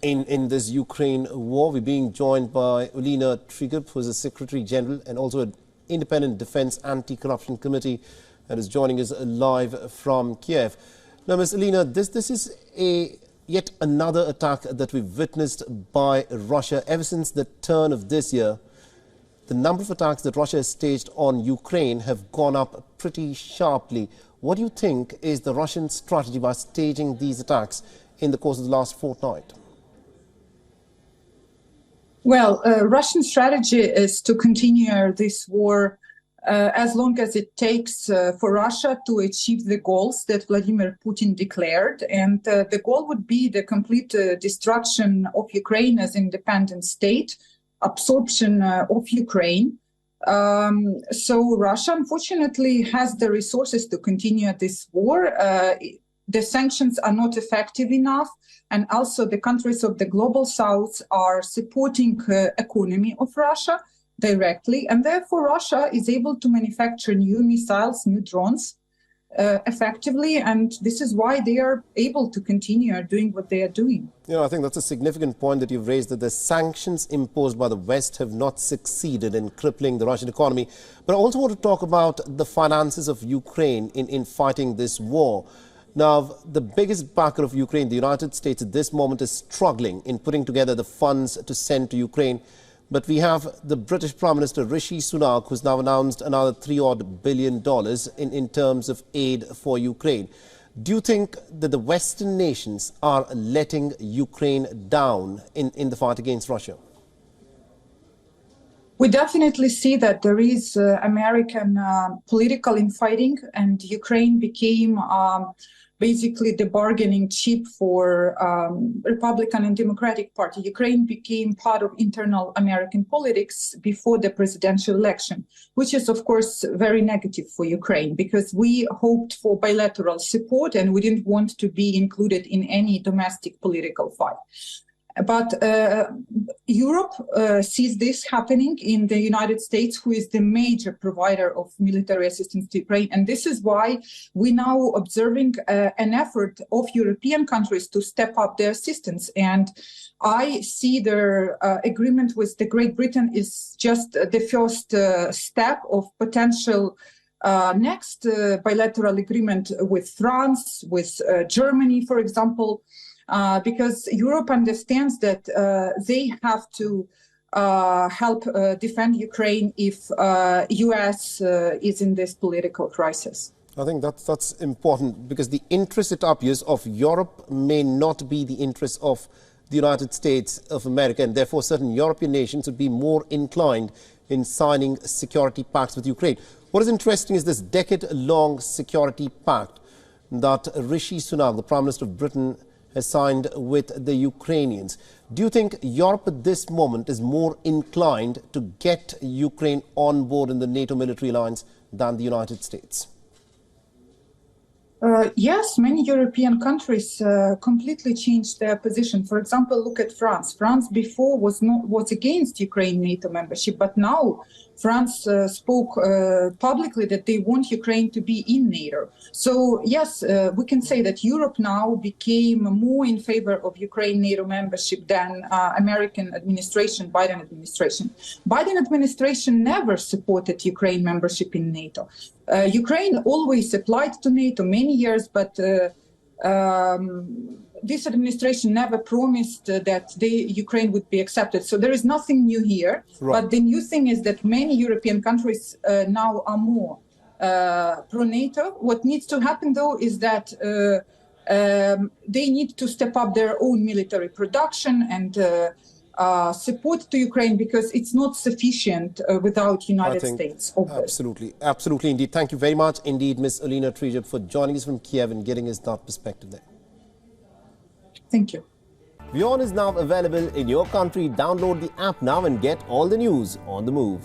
in this Ukraine war. We're being joined by Olena Trigup, who is the Secretary General and also an Independent Defense Anti-Corruption Committee, and is joining us live from Kiev. Now, Ms. Olena, this is yet another attack that we've witnessed by Russia ever since the turn of this year. The number of attacks that Russia has staged on Ukraine have gone up pretty sharply. What do you think is the Russian strategy by staging these attacks in the course of the last fortnight? Well, Russian strategy is to continue this war as long as it takes for Russia to achieve the goals that Vladimir Putin declared. And the goal would be the complete destruction of Ukraine as an independent state, absorption of Ukraine. So Russia, unfortunately, has the resources to continue this war. The sanctions are not effective enough, and also the countries of the global south are supporting economy of Russia directly, and therefore Russia is able to manufacture new missiles, new drones effectively, and this is why they are able to continue doing what they are doing. You know, I think that's a significant point that you've raised, that the sanctions imposed by the West have not succeeded in crippling the Russian economy. But I also want to talk about the finances of Ukraine in fighting this war. Now, the biggest backer of Ukraine, the United States, at this moment is struggling in putting together the funds to send to Ukraine. But we have the British Prime Minister Rishi Sunak, who's now announced another $3 billion in terms of aid for Ukraine. Do you think that the Western nations are letting Ukraine down in the fight against Russia? We definitely see that there is American political infighting, and Ukraine became basically the bargaining chip for Republican and Democratic Party. Ukraine became part of internal American politics before the presidential election, which is, of course, very negative for Ukraine, because we hoped for bilateral support and we didn't want to be included in any domestic political fight. But Europe sees this happening in the United States, who is the major provider of military assistance to Ukraine. And this is why we're now observing an effort of European countries to step up their assistance. And I see their agreement with the Great Britain is just the first step of potential next bilateral agreement with France, with Germany, for example. Because Europe understands that they have to help defend Ukraine if US is in this political crisis. I think that's important, because the interest, it appears, of Europe may not be the interest of the United States of America, and therefore certain European nations would be more inclined in signing security pacts with Ukraine. What is interesting is this decade-long security pact that Rishi Sunak, the Prime Minister of Britain, has signed with the Ukrainians. Do you think Europe at this moment is more inclined to get Ukraine on board in the NATO military alliance than the United States? Yes, many European countries completely changed their position. For example, look at France. France before was against Ukraine NATO membership, but now France spoke publicly that they want Ukraine to be in NATO. So yes, we can say that Europe now became more in favor of Ukraine NATO membership than American administration, Biden administration. Biden administration never supported Ukraine membership in NATO. Ukraine always applied to NATO many years, but this administration never promised that Ukraine would be accepted. So there is nothing new here. Right. But the new thing is that many European countries now are more pro-NATO. What needs to happen, though, is that they need to step up their own military production and support to Ukraine, because it's not sufficient without United States. Absolutely, absolutely indeed. Thank you very much indeed, Ms. Olena Trigup, for joining us from Kiev and getting us that perspective there. Thank you. WION is now available in your country. Download the app now and get all the news on the move.